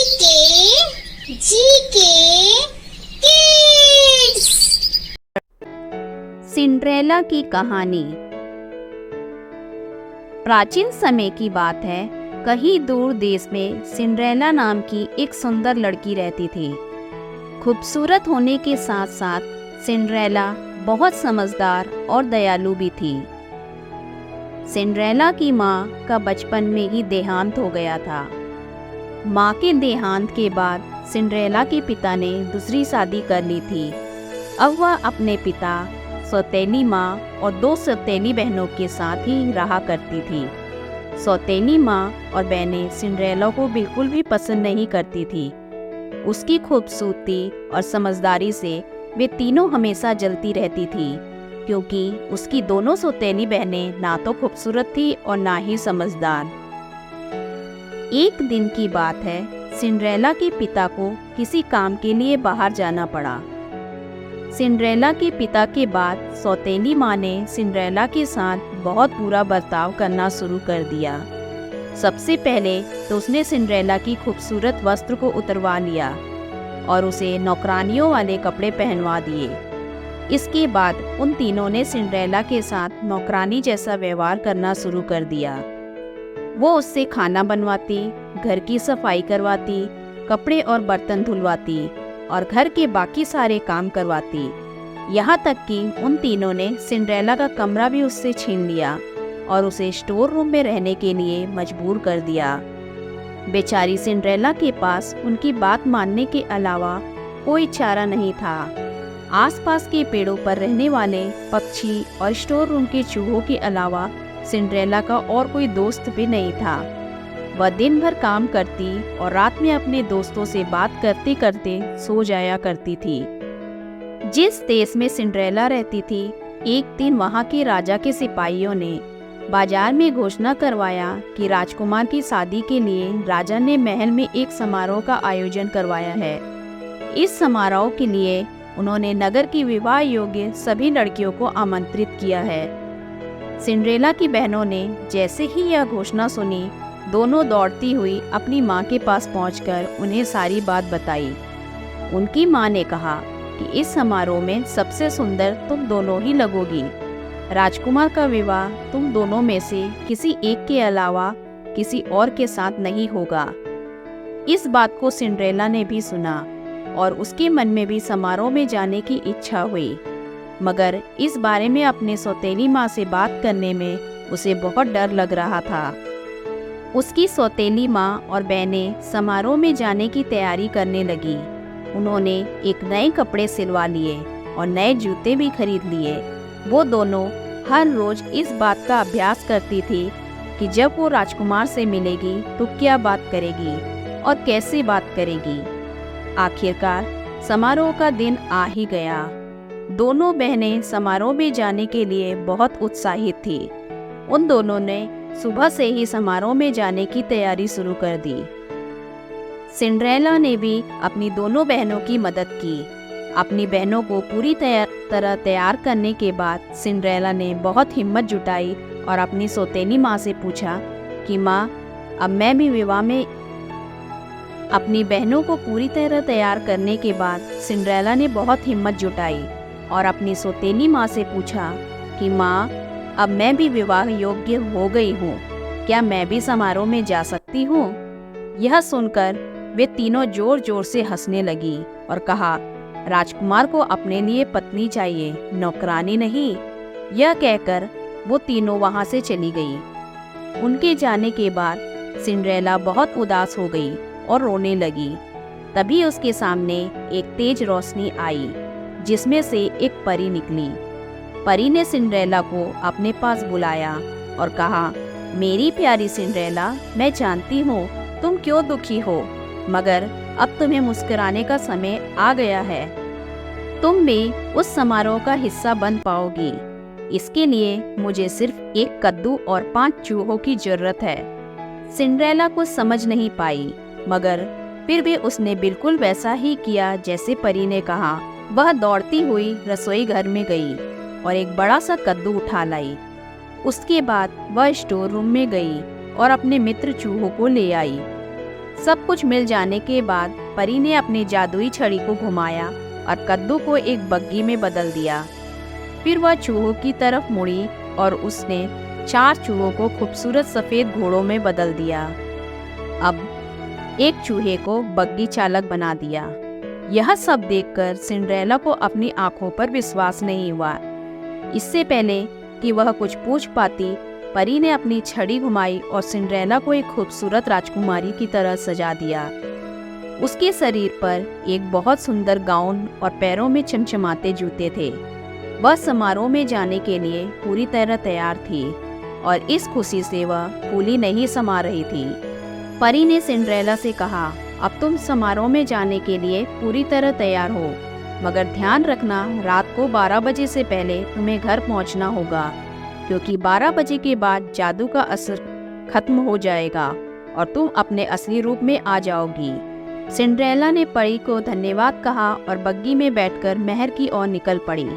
GK kids. Cinderella की कहानी। प्राचीन समय की बात है। कहीं दूर देश में सिंड्रेला नाम की एक सुंदर लड़की रहती थी। खूबसूरत होने के साथ साथ सिंड्रेला बहुत समझदार और दयालु भी थी। सिंड्रेला की माँ का बचपन में ही देहांत हो गया था। माँ के देहांत के बाद सिंड्रेला के पिता ने दूसरी शादी कर ली थी। अब वह अपने पिता, सौतेली माँ और 2 सौतेली बहनों के साथ ही रहा करती थी। सौतेली माँ और बहनें सिंड्रेला को बिल्कुल भी पसंद नहीं करती थी। उसकी खूबसूरती और समझदारी से वे तीनों हमेशा जलती रहती थी, क्योंकि उसकी दोनों सौतेली बहनें ना तो खूबसूरत थी और ना ही समझदार। एक दिन की बात है, सिंड्रेला के पिता को किसी काम के लिए बाहर जाना पड़ा। सिंड्रेला के पिता के बाद सौतेली माँ ने सिंड्रेला के साथ बहुत बुरा बर्ताव करना शुरू कर दिया। सबसे पहले तो उसने सिंड्रेला की खूबसूरत वस्त्र को उतरवा लिया और उसे नौकरानियों वाले कपड़े पहनवा दिए। इसके बाद उन तीनों ने सिंड्रेला के साथ नौकरानी जैसा व्यवहार करना शुरू कर दिया। वो उससे खाना बनवाती, घर की सफाई करवाती, कपड़े और बर्तन धुलवाती और घर के बाकी सारे काम करवाती। यहाँ तक कि उन तीनों ने सिंड्रेला का कमरा भी उससे छीन लिया और उसे स्टोर रूम में रहने के लिए मजबूर कर दिया। बेचारी सिंड्रेला के पास उनकी बात मानने के अलावा कोई चारा नहीं था। आसपास के पेड़ों पर रहने वाले पक्षी और स्टोर रूम के चूहों के अलावा सिंड्रेला का और कोई दोस्त भी नहीं था। वह दिन भर काम करती और रात में अपने दोस्तों से बात करते करते सो जाया करती थी। जिस देश में सिंड्रेला रहती थी, एक दिन वहां के राजा के सिपाहियों ने बाजार में घोषणा करवाया कि राजकुमार की शादी के लिए राजा ने महल में एक समारोह का आयोजन करवाया है। इस समारोह के लिए उन्होंने नगर की विवाह योग्य सभी लड़कियों को आमंत्रित किया है। सिंड्रेला की बहनों ने जैसे ही यह घोषणा सुनी, दोनों दौड़ती हुई अपनी माँ के पास पहुंचकर उन्हें सारी बात बताई। उनकी माँ ने कहा कि इस समारोह में सबसे सुंदर तुम दोनों ही लगोगी। राजकुमार का विवाह तुम दोनों में से किसी एक के अलावा किसी और के साथ नहीं होगा। इस बात को सिंड्रेला ने भी सुना और उसके मन में भी समारोह में जाने की इच्छा हुई, मगर इस बारे में अपने सौतेली माँ से बात करने में उसे बहुत डर लग रहा था। उसकी सौतेली माँ और बहनें समारोह में जाने की तैयारी करने लगी। उन्होंने एक नए कपड़े सिलवा लिए और नए जूते भी खरीद लिए। वो दोनों हर रोज इस बात का अभ्यास करती थी कि जब वो राजकुमार से मिलेगी तो क्या बात करेगी और कैसे बात करेगी। आखिरकार समारोह का दिन आ ही गया। दोनों बहनें समारोह में जाने के लिए बहुत उत्साहित थी। उन दोनों ने सुबह से ही समारोह में जाने की तैयारी शुरू कर दी। सिंड्रेला ने भी अपनी दोनों बहनों की मदद की। अपनी बहनों को पूरी तरह तैयार करने के बाद सिंड्रेला ने बहुत हिम्मत जुटाई और अपनी सौतेली माँ से पूछा कि माँ, अब मैं भी विवाह में। अपनी बहनों को पूरी तरह तैयार करने के बाद सिंड्रेला ने बहुत हिम्मत जुटाई और अपनी सौतेली माँ से पूछा कि माँ, अब मैं भी विवाह योग्य हो गई हूँ, क्या मैं भी समारोह में जा सकती हूँ? यह सुनकर वे तीनों जोर जोर से हंसने लगी और कहा, राजकुमार को अपने लिए पत्नी चाहिए, नौकरानी नहीं। यह कहकर वो तीनों वहाँ से चली गई। उनके जाने के बाद सिंड्रेला बहुत उदास हो गई और रोने लगी। तभी उसके सामने एक तेज रोशनी आई, जिसमें से एक परी निकली। परी ने सिंड्रेला को अपने पास बुलाया और कहा, मेरी प्यारी सिंड्रेला, मैं जानती हूँ तुम क्यों दुखी हो, मगर अब तुम्हें मुस्कुराने का समय आ गया है। तुम भी उस समारोह का हिस्सा बन पाओगी। इसके लिए मुझे सिर्फ एक कद्दू और 5 चूहों की जरूरत है। सिंड्रेला कुछ समझ नहीं पाई, मगर फिर भी उसने बिल्कुल वैसा ही किया जैसे परी ने कहा। वह दौड़ती हुई रसोई घर में गई और एक बड़ा सा कद्दू उठा लाई। उसके बाद वह स्टोर रूम में गई और अपने मित्र चूहों को ले आई। सब कुछ मिल जाने के बाद परी ने अपनी जादुई छड़ी को घुमाया और कद्दू को एक बग्गी में बदल दिया। फिर वह चूहों की तरफ मुड़ी और उसने 4 चूहों को खूबसूरत सफेद घोड़ों में बदल दिया। अब एक चूहे को बग्गी चालक बना दिया। यह सब देखकर सिंड्रेला को अपनी आंखों पर विश्वास नहीं हुआ। इससे पहले कि वह कुछ पूछ पाती, परी ने अपनी छड़ी घुमाई और सिंड्रेला को एक खूबसूरत राजकुमारी की तरह सजा दिया। उसके शरीर पर एक बहुत सुंदर गाउन और पैरों में चमचमाते जूते थे। वह समारोह में जाने के लिए पूरी तरह तैयार थी और इस खुशी से वह फूली नहीं समा रही थी। परी ने सिंड्रेला से कहा, अब तुम समारोह में जाने के लिए पूरी तरह तैयार हो, मगर ध्यान रखना रात को 12 बजे से पहले तुम्हें घर पहुंचना होगा, क्योंकि 12 बजे के बाद जादू का असर खत्म हो जाएगा और तुम अपने असली रूप में आ जाओगी। सिंड्रेला ने परी को धन्यवाद कहा और बग्गी में बैठकर महल की ओर निकल पड़ी।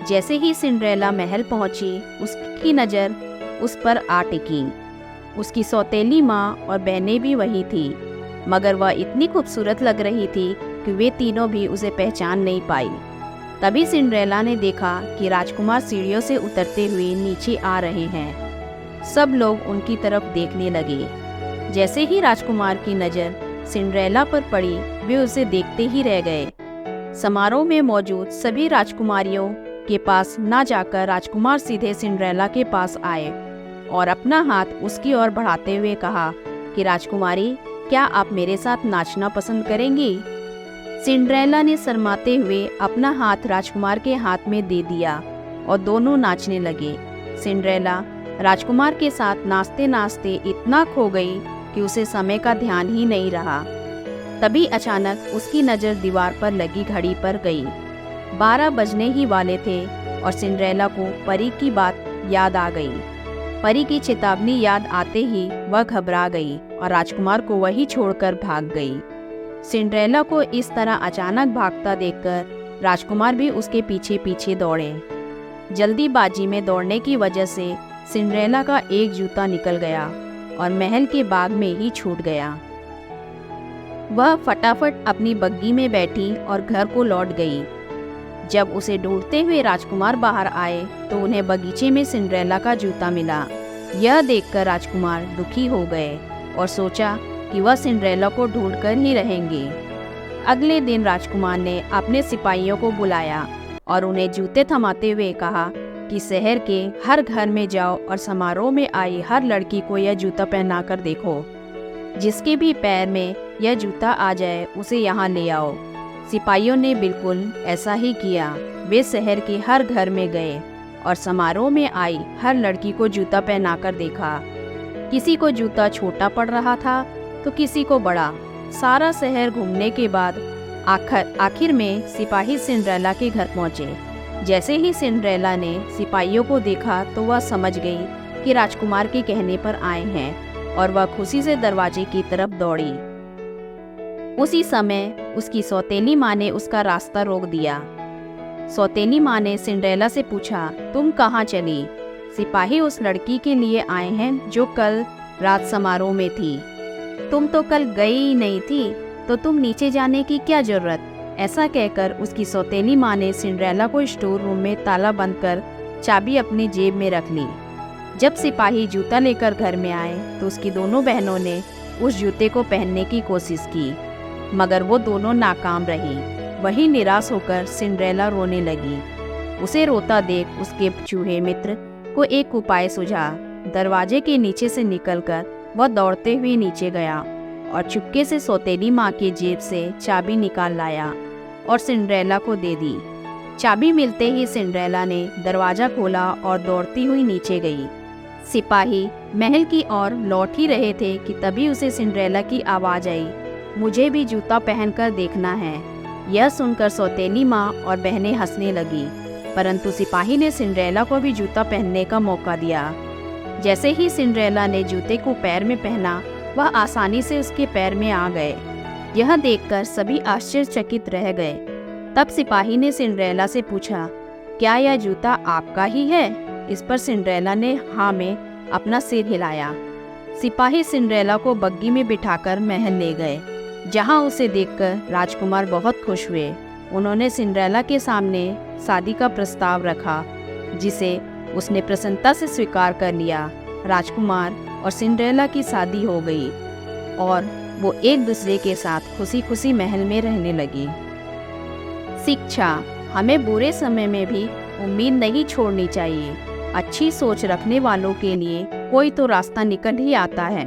जैसे ही सिंड्रेला महल पहुंची, उसकी नज़र उस पर आ टिकी। उसकी सौतेली माँ और बहनें भी वही थी, मगर वह इतनी खूबसूरत लग रही थी कि वे तीनों भी उसे पहचान नहीं पाई। तभी सिंड्रेला ने देखा कि राजकुमार सीढ़ियों से उतरते हुए नीचे आ रहे हैं। सब लोग उनकी तरफ देखने लगे। जैसे ही राजकुमार की नज़र सिंड्रेला पर पड़ी, वे उसे देखते ही रह गए। समारोह में मौजूद सभी राजकुमारियों के पास न जाकर राजकुमार सीधे सिंड्रेला के पास आए और अपना हाथ उसकी ओर बढ़ाते हुए कहा कि राजकुमारी, क्या आप मेरे साथ नाचना पसंद करेंगी? सिंड्रेला ने शर्माते हुए अपना हाथ राजकुमार के हाथ में दे दिया और दोनों नाचने लगे। सिंड्रेला राजकुमार के साथ नाचते नाचते इतना खो गई कि उसे समय का ध्यान ही नहीं रहा। तभी अचानक उसकी नज़र दीवार पर लगी घड़ी पर गई। 12 बजने ही वाले थे और सिंड्रेला को परी की बात याद आ गई। परी की चेतावनी याद आते ही वह घबरा गई और राजकुमार को वही छोड़कर भाग गई। सिंड्रेला को इस तरह अचानक भागता देखकर राजकुमार भी उसके पीछे पीछे दौड़े। जल्दीबाजी में दौड़ने की वजह से सिंड्रेला का एक जूता निकल गया और महल के बाग में ही छूट गया। वह फटाफट अपनी बग्गी में बैठी और घर को लौट गई। जब उसे ढूंढते हुए राजकुमार बाहर आए तो उन्हें बगीचे में सिंड्रेला का जूता मिला। यह देखकर राजकुमार दुखी हो गए और सोचा कि वह सिंड्रेला को ढूंढकर ही रहेंगे। अगले दिन राजकुमार ने अपने सिपाहियों को बुलाया और उन्हें जूते थमाते हुए कहा कि शहर के हर घर में जाओ और समारोह में आई हर लड़की को यह जूता पहनाकर देखो। जिसके भी पैर में यह जूता आ जाए उसे यहाँ ले आओ। सिपाहियों ने बिल्कुल ऐसा ही किया। वे शहर के हर घर में गए और समारोह में आई हर लड़की को जूता पहनाकर देखा। किसी को जूता छोटा पड़ रहा था तो किसी को बड़ा। सारा शहर घूमने के बाद आखिर में सिपाही सिंड्रेला के घर पहुंचे। जैसे ही सिंड्रेला ने सिपाहियों को देखा तो वह समझ गई कि राजकुमार के कहने पर आए हैं और वह खुशी से दरवाजे की तरफ दौड़ी। उसी समय उसकी सौतेली माँ ने उसका रास्ता रोक दिया। सौतेली माँ ने सिंड्रेला से पूछा, तुम कहाँ चली? सिपाही उस लड़की के लिए आए हैं जो कल रात समारोह में थी। तुम तो कल गई ही नहीं थी, तो तुम नीचे जाने की क्या जरूरत? ऐसा कहकर उसकी सौतेली माँ ने सिंड्रेला को स्टोर रूम में ताला बंद कर चाबी अपनी जेब में रख ली। जब सिपाही जूता लेकर घर में आए तो उसकी दोनों बहनों ने उस जूते को पहनने की कोशिश की, मगर वो दोनों नाकाम रही। वही निराश होकर सिंड्रेला रोने लगी। उसे रोता देख उसके चूहे मित्र को एक उपाय सूझा। दरवाजे के नीचे से निकलकर वह दौड़ते हुए नीचे गया और चुपके से सौतेली माँ की जेब से चाबी निकाल लाया और सिंड्रेला को दे दी। चाबी मिलते ही सिंड्रेला ने दरवाजा खोला और दौड़ती हुई नीचे गई। सिपाही महल की ओर लौट ही रहे थे कि तभी उसे सिंड्रेला की आवाज़ आई, मुझे भी जूता पहनकर देखना है। यह सुनकर सौतेली माँ और बहनें हंसने लगी, परंतु सिपाही ने सिंड्रेला को भी जूता पहनने का मौका दिया। जैसे ही सिंड्रेला ने जूते को पैर में पहना, वह आसानी से उसके पैर में आ गए। यह देखकर सभी आश्चर्यचकित रह गए। तब सिपाही ने सिंड्रेला से पूछा, क्या यह जूता आपका ही है? इस पर सिंड्रेला ने हाँ में अपना सिर हिलाया। सिपाही सिंड्रेला को बग्गी में बिठाकर महल ले गए, जहां उसे देखकर राजकुमार बहुत खुश हुए। उन्होंने सिंड्रेला के सामने शादी का प्रस्ताव रखा, जिसे उसने प्रसन्नता से स्वीकार कर लिया। राजकुमार और सिंड्रेला की शादी हो गई और वो एक दूसरे के साथ खुशी खुशी महल में रहने लगी। शिक्षा, हमें बुरे समय में भी उम्मीद नहीं छोड़नी चाहिए। अच्छी सोच रखने वालों के लिए कोई तो रास्ता निकल ही आता है।